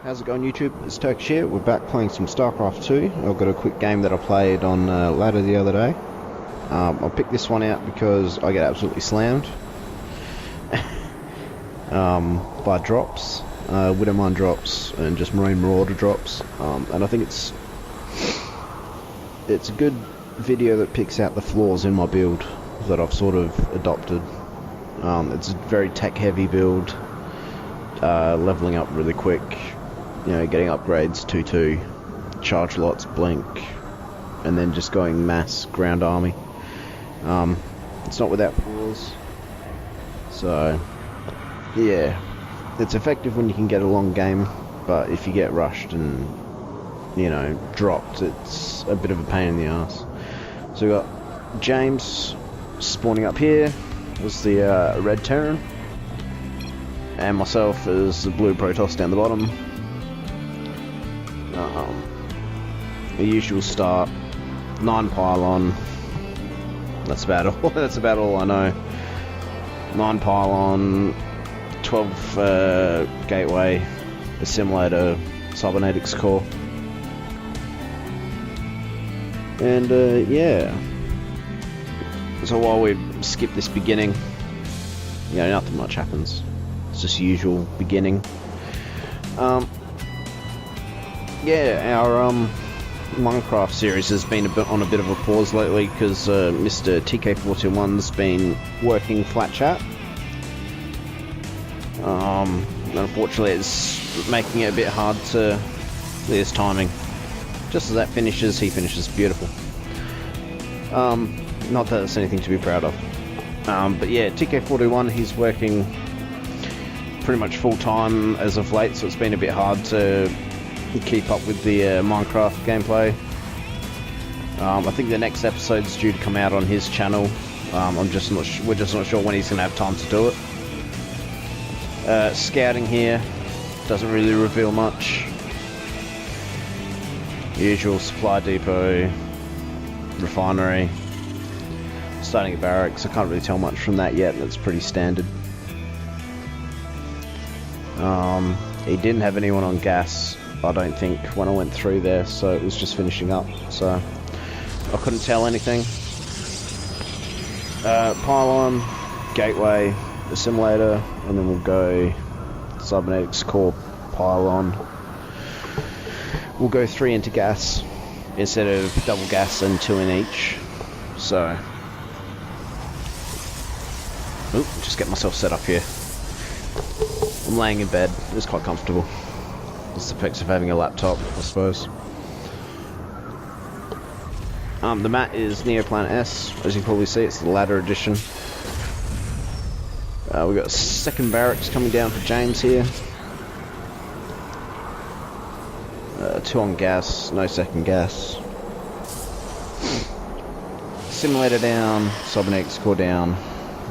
How's it going, YouTube? It's Turkish here. We're back playing some StarCraft 2. I've got a quick game that I played on ladder the other day. I picked this one out because I get absolutely slammed by drops, Widowmine drops, and just Marine Marauder drops. And I think it's a good video that picks out the flaws in my build that I've sort of adopted. It's a very tech-heavy build, leveling up really quick. You know, getting upgrades 2-2, charge lots, blink, and then just going mass ground army. It's not without flaws. So, yeah, it's effective when you can get a long game, but if you get rushed and, you know, dropped, it's a bit of a pain in the ass. So we got James spawning up here as the red Terran, and myself as the blue Protoss down the bottom. The usual start, 9 pylon. That's about all. That's about all I know. 9 pylon, 12 gateway, assimilator, cybernetics core, and yeah. So while we skip this beginning, you know, nothing much happens. It's just usual beginning. Yeah, our Minecraft series has been on a bit of a pause lately because Mr. TK421's been working flat chat. Unfortunately, it's making it a bit hard to clear his timing. Just as that finishes, he finishes. Beautiful. Not that it's anything to be proud of. But yeah, TK421, he's working pretty much full time as of late, so it's been a bit hard to keep up with the Minecraft gameplay. I think the next episode's due to come out on his channel. We're just not sure when he's going to have time to do it. Scouting here doesn't really reveal much. Usual supply depot, refinery, starting a barracks. I can't really tell much from that yet. That's pretty standard. He didn't have anyone on gas, I don't think, when I went through there, so it was just finishing up, so I couldn't tell anything. Pylon, gateway, assimilator, and then we'll go cybernetics core, pylon. We'll go 3 into gas instead of double gas and 2 in each. So, oop, just get myself set up here. I'm laying in bed. It's quite comfortable. It's the effects of having a laptop, I suppose. The mat is Neoplanet S. As you can probably see, it's the ladder edition. We've got a second barracks coming down for James here. 2 on gas, no second gas. Simulator down, cybernetics core down.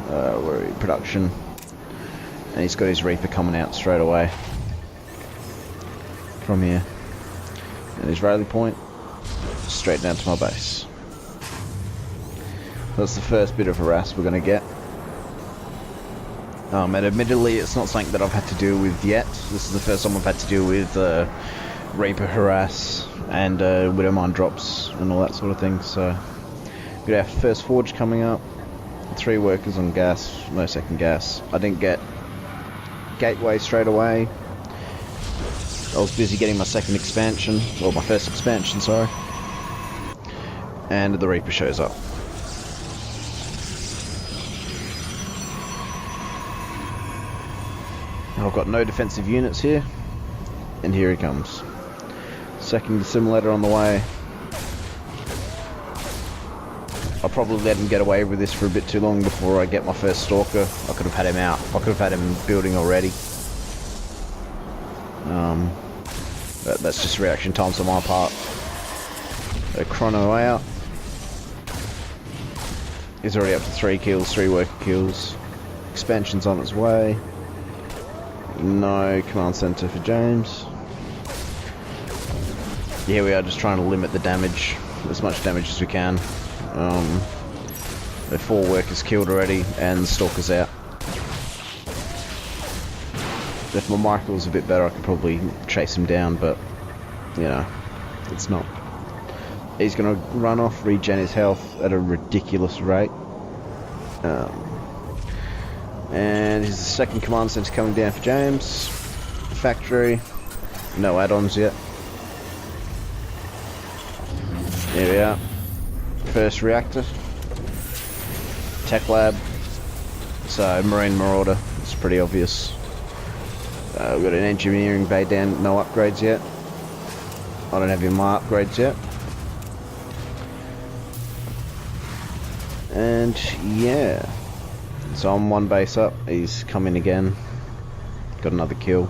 We're in production. And he's got his Reaper coming out straight away from here. And his rally point straight down to my base. That's the first bit of harass we're going to get. And admittedly, it's not something that I've had to deal with yet. This is the first time I've had to deal with Reaper harass and Widowmine drops and all that sort of thing. So we've got our first forge coming up. 3 workers on gas, no second gas. I didn't get gateway straight away. I was busy getting my second expansion, or my first expansion, sorry. And the Reaper shows up. I've got no defensive units here, and here he comes. Second assimilator on the way. I'll probably let him get away with this for a bit too long before I get my first stalker. I could have had him out. I could have had him building already. That's just reaction times on my part. So Chrono out. He's already up to 3 kills, 3 worker kills. Expansion's on its way. No command center for James. Here we are, just trying to limit the damage, as much damage as we can. There are 4 workers killed already, and the stalker's out. If my Michael was a bit better, I could probably chase him down, but, you know, it's not. He's going to run off, regen his health at a ridiculous rate. And his second command centre coming down for James. Factory. No add-ons yet. There we are. First reactor. Tech lab. So, Marine Marauder. It's pretty obvious. We've got an engineering bay down. No upgrades yet. I don't have any more upgrades yet. And yeah, so I'm one base up. He's coming again. Got another kill.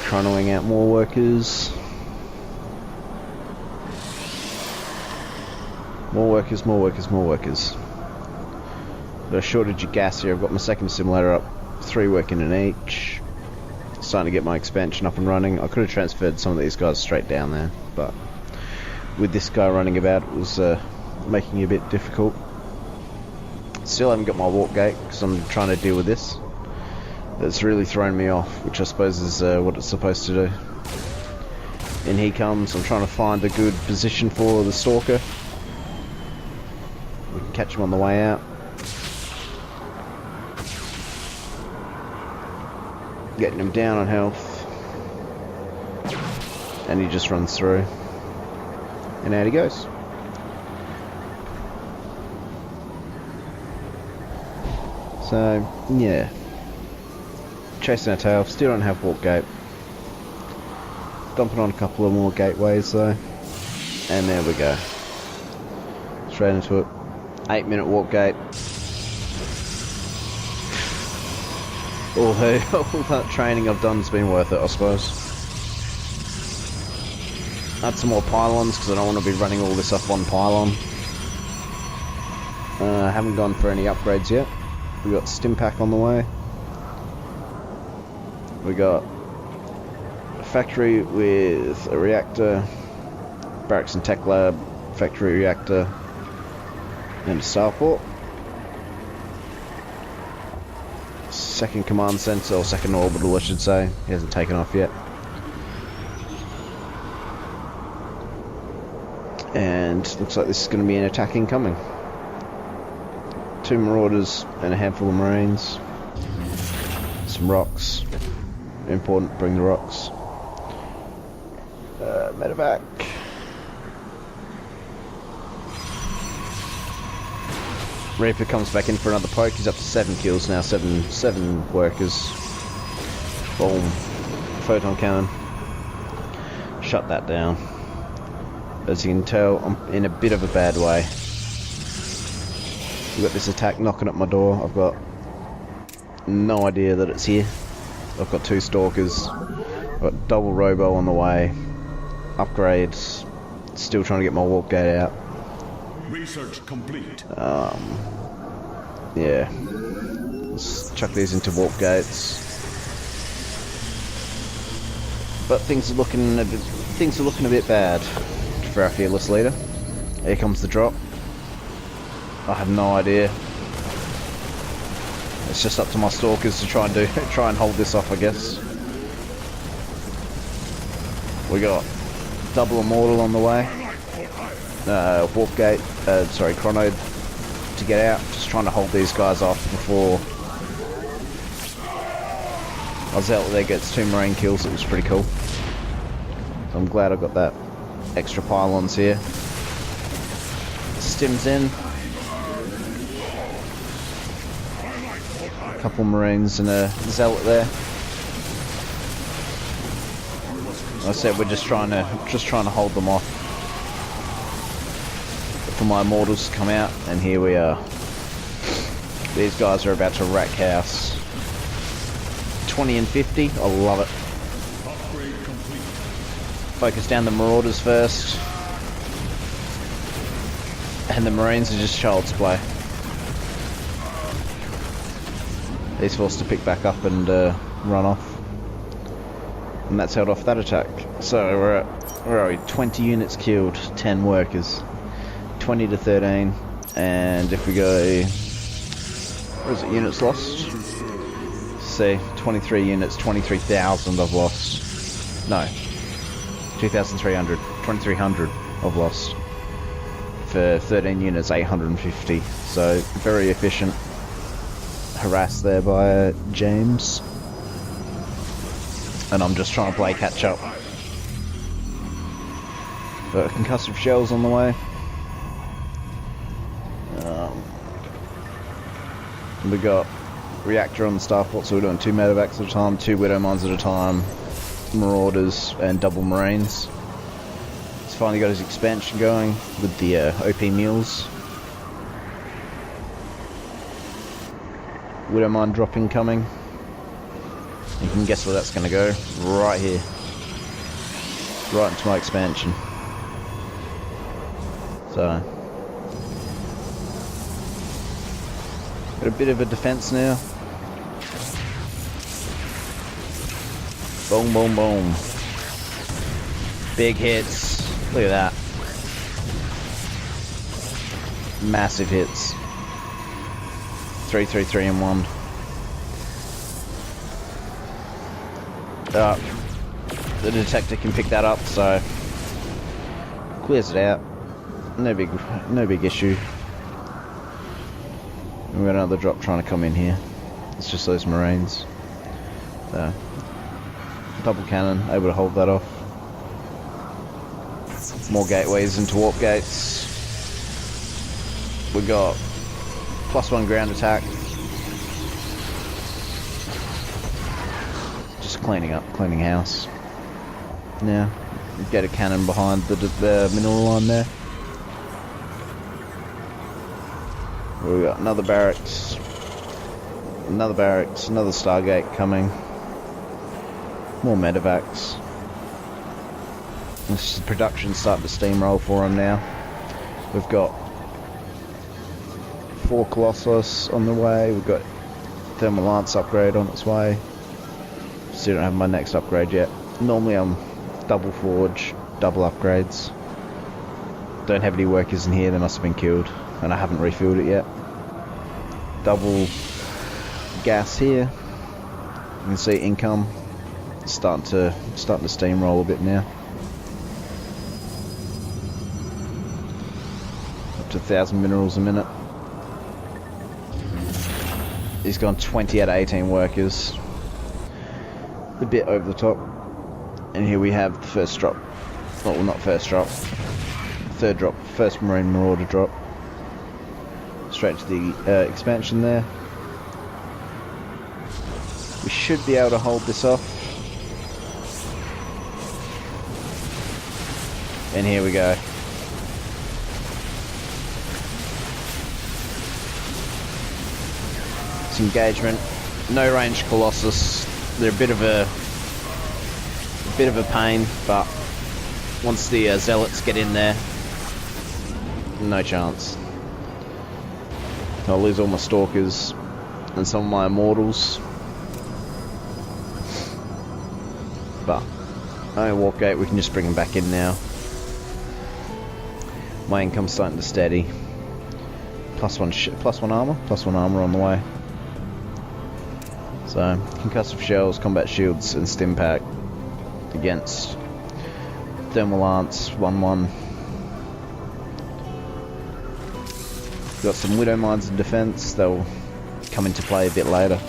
Trying to wing out more workers. More workers, more workers, more workers. Got a shortage of gas here. I've got my second simulator up. 3 working in each. Starting to get my expansion up and running. I could have transferred some of these guys straight down there, but with this guy running about, it was making it a bit difficult. Still haven't got my warp gate because I'm trying to deal with this. That's really thrown me off, which I suppose is what it's supposed to do. In he comes. I'm trying to find a good position for the stalker. We can catch him on the way out. Getting him down on health. And he just runs through. And out he goes. So, yeah. Chasing our tail. Still don't have warp gate. Dumping on a couple of more gateways though. And there we go. Straight into it. 8-minute warp gate. All that training I've done has been worth it, I suppose. Add some more pylons because I don't want to be running all this up on pylon. Haven't gone for any upgrades yet. We got stim pack on the way. We got a factory with a reactor, barracks and tech lab, factory reactor, and a starport. Second command center, or second orbital I should say. He hasn't taken off yet. And looks like this is going to be an attack incoming. 2 marauders and a handful of marines. Some rocks. Important, bring the rocks. Medevac. Reaper comes back in for another poke. He's up to 7 kills now. Seven workers. Boom. Photon cannon. Shut that down. As you can tell, I'm in a bit of a bad way. We've got this attack knocking at my door. I've got no idea that it's here. I've got 2 stalkers. I've got double robo on the way. Upgrades. Still trying to get my warp gate out. Research complete. Yeah. Let's chuck these into warp gates. But things are looking a bit bad for our fearless leader. Here comes the drop. I have no idea. It's just up to my stalkers to try and hold this off, I guess. We got double immortal on the way. Warp gate, chrono to get out. Just trying to hold these guys off before I was out there. Gets 2 marine kills. It was pretty cool. So I'm glad I got that extra pylons here. Stims in. A couple marines and a zealot there. Like I said, we're just trying to hold them off for my immortals to come out, and here we are. These guys are about to rack house. 20 and 50, I love it. Focus down the marauders first, and the marines are just child's play. He's forced to pick back up and run off, and that's held off that attack. So we're at, where are we? 20 units killed, 10 workers. 20 to 13, and if we go What is it, units lost? See, 23 units, 23,000 I've lost. No, 2,300, 2,300 I've lost. For 13 units, 850. So, very efficient. Harass there by James. And I'm just trying to play catch up. But concussive shells on the way. We got reactor on the starport, so we're doing 2 medevacs at a time, 2 widow mines at a time, marauders and double marines. He's finally got his expansion going with the OP mules. Widow mine drop incoming. You can guess where that's going to go. Right here. Right into my expansion. So, got a bit of a defense now. Boom, boom, boom. Big hits. Look at that. Massive hits. 3, 3, 3 and 1. The detector can pick that up, so clears it out. No big issue. We've got another drop trying to come in here. It's just those marines. So, double cannon, able to hold that off. More gateways into warp gates. We got +1 ground attack. Just cleaning house. Now, get a cannon behind the mineral line there. We got another barracks, another Stargate coming, more medevacs. This production's starting to steamroll for them now. We've got 4 Colossus on the way. We've got Thermal Lance upgrade on its way. Still don't have my next upgrade yet. Normally I'm double forge, double upgrades. Don't have any workers in here. They must have been killed, and I haven't refilled it yet. Double gas here. You can see income starting to steamroll a bit now. Up to 1,000 minerals a minute. He's gone 20 out of 18 workers. A bit over the top. And here we have the first drop. Well, not first drop. Third drop. First Marine Marauder drop. Straight to the expansion there. We should be able to hold this off. And here we go. It's engagement. No range Colossus. They're a bit of a pain, but once the zealots get in there, no chance. I'll lose all my stalkers and some of my immortals, but warp gate, we can just bring them back in now. My income's starting to steady. +1 armor on the way. So, concussive shells, combat shields, and stim pack against Thermal Lance 1-1. Got some Widow Mines in defense. They'll come into play a bit later.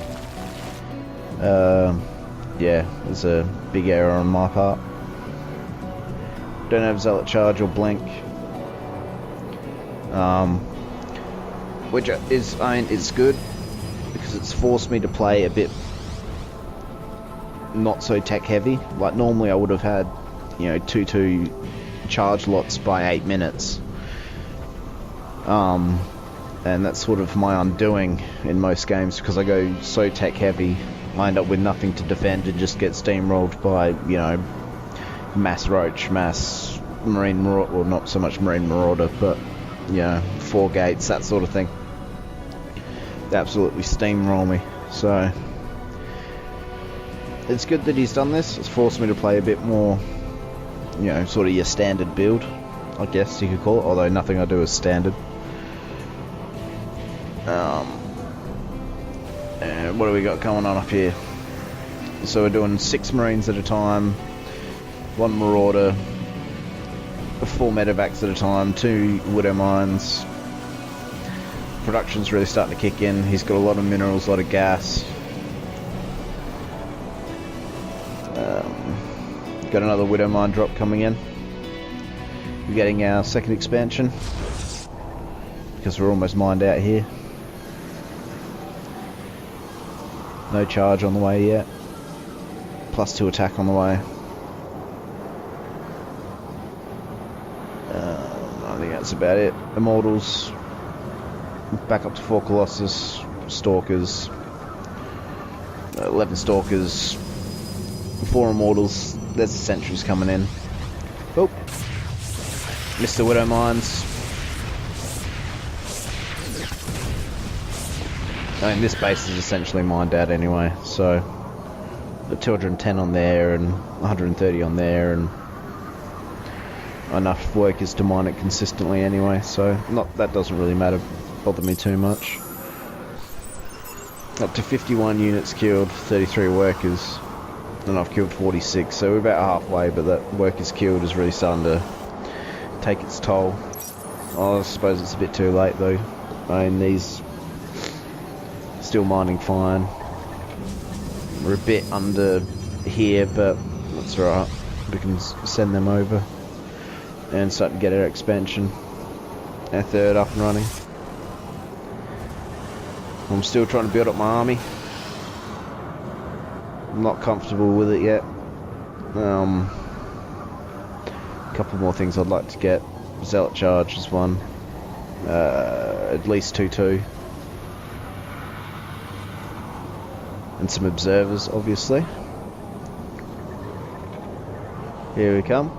Yeah, there's a big error on my part. Don't have Zealot Charge or Blink. Which is, it's good because it's forced me to play a bit not so tech heavy. Like normally I would have had, 2 charge lots by 8 minutes. And that's sort of my undoing in most games because I go so tech heavy. I end up with nothing to defend and just get steamrolled by, mass roach, mass marine marauder, or not so much marine marauder, but 4 gates, that sort of thing. They absolutely steamroll me. So it's good that he's done this. It's forced me to play a bit more, sort of your standard build, I guess you could call it, although nothing I do is standard. And what do we got going on up here? So we're doing 6 Marines at a time, 1 Marauder, 4 medevacs at a time, 2 Widow Mines. Production's really starting to kick in. He's got a lot of minerals, a lot of gas. Got another Widow Mine drop coming in. We're getting our second expansion because we're almost mined out here. No charge on the way yet. +2 attack on the way. I think that's about it. Immortals. Back up to 4 Colossus. Stalkers. 11 Stalkers. 4 Immortals. There's the Sentries coming in. Oh! Missed the Widow Mines. I mean, this base is essentially mined out anyway, so the 210 on there and 130 on there, and enough workers to mine it consistently anyway, so that doesn't really bother me too much. Up to 51 units killed, 33 workers, and I've killed 46, so we're about halfway, but that workers killed is really starting to take its toll. I suppose it's a bit too late though. I mean, these still mining fine. We're a bit under here, but that's alright. We can send them over and start to get our expansion. Our 3rd up and running. I'm still trying to build up my army. I'm not comfortable with it yet. A couple more things I'd like to get. Zealot charge is one. At least 2-2. And some observers, obviously. Here we come.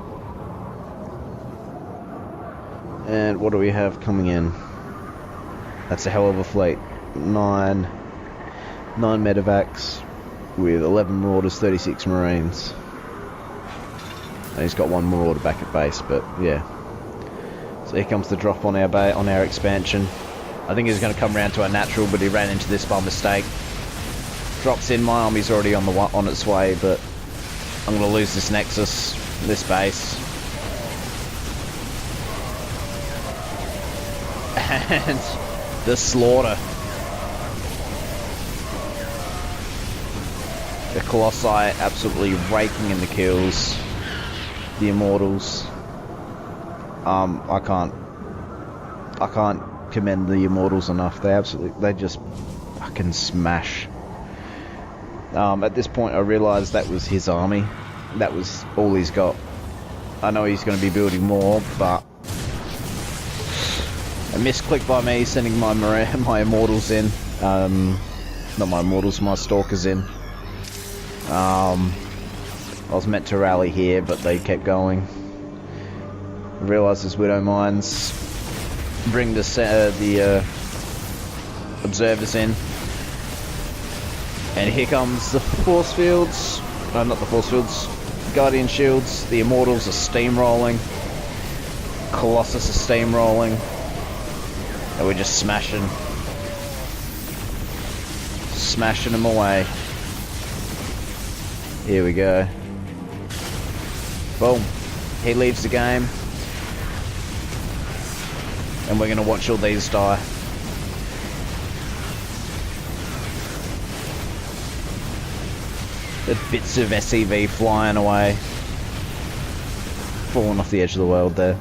And what do we have coming in? That's a hell of a fleet. 9 medevacs with 11 Marauders, 36 Marines. And he's got 1 Marauder back at base, but yeah. So here comes the drop on our expansion. I think he's going to come around to our natural, but he ran into this by mistake. Drops in, my army's already on its way, but I'm going to lose this nexus, this base. And the slaughter. The Colossi absolutely raking in the kills. The Immortals. I can't commend the Immortals enough. They just fucking smash. At this point I realised that was his army. That was all he's got. I know he's going to be building more, but a misclick by me sending my Immortals in. Not my Immortals, my Stalkers in. I was meant to rally here, but they kept going. I realised there's Widow Mines. Bring the observers in. And here comes the force fields. Not the force fields. Guardian shields. The Immortals are steamrolling. Colossus is steamrolling. And we're just smashing. Smashing them away. Here we go. Boom. He leaves the game. And we're going to watch all these die. The bits of SEV flying away. Falling off the edge of the world there.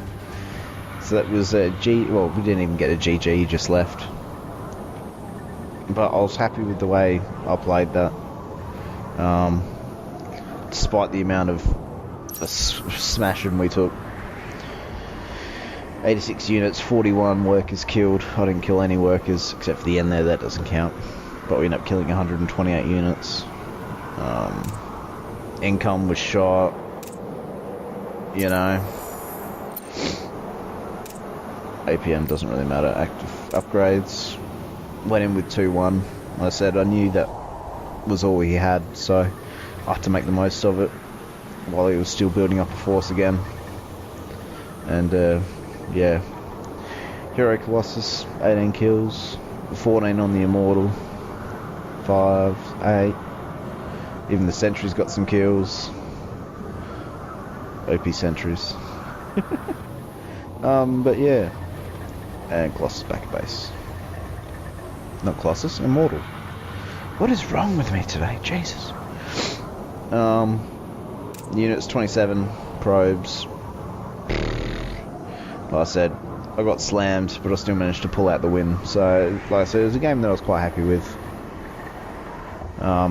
So that was a G... Well, we didn't even get a GG, he just left. But I was happy with the way I played that. Despite the amount of smashing we took. 86 units, 41 workers killed. I didn't kill any workers, except for the end there, that doesn't count. But we ended up killing 128 units. Income was shot. You know. APM doesn't really matter. Active upgrades. Went in with 2-1. Like I said, I knew that was all he had, so I had to make the most of it while he was still building up a force again. And yeah, Hero Colossus, 18 kills, 14 on the Immortal, 5, 8. Even the sentry's got some kills. OP sentries. But yeah. And Colossus back at base. Not Colossus, Immortal. What is wrong with me today? Jesus. Units 27, probes. Like I said, I got slammed, but I still managed to pull out the win. So, like I said, it was a game that I was quite happy with. I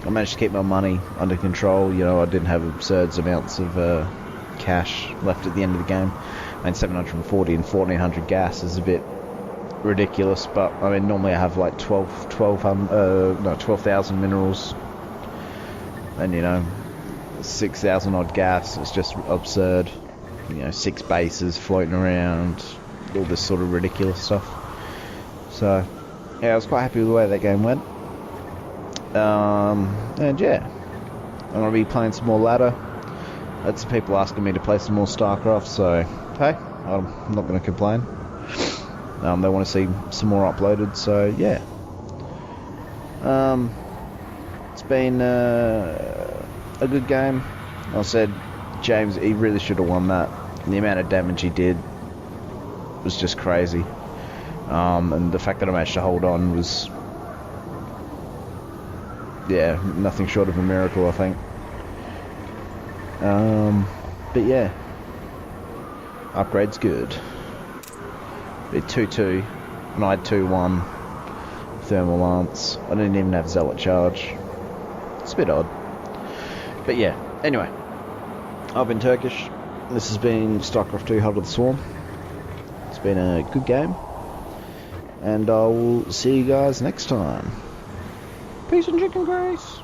managed to keep my money under control. You know, I didn't have absurd amounts of cash left at the end of the game. I mean, 740 and 1400 gas is a bit ridiculous, but I mean, normally I have like 12,000 minerals, and you know, 6,000 odd gas. It's just absurd. You know, 6 bases floating around, all this sort of ridiculous stuff. So, yeah, I was quite happy with the way that game went. And yeah, I'm going to be playing some more ladder. That's people asking me to play some more StarCraft, so hey, I'm not going to complain. They want to see some more uploaded, so yeah. It's been a good game. I said James, he really should have won that. The amount of damage he did was just crazy. And the fact that I managed to hold on was, yeah, nothing short of a miracle, I think. But yeah, upgrade's good. Be 2-2, and I had 2-1 thermal lance. I didn't even have zealot charge. It's a bit odd. But yeah, anyway, I've been Turkish. This has been StarCraft 2 Heart of the Swarm. It's been a good game, and I will see you guys next time. Peace and chicken grace.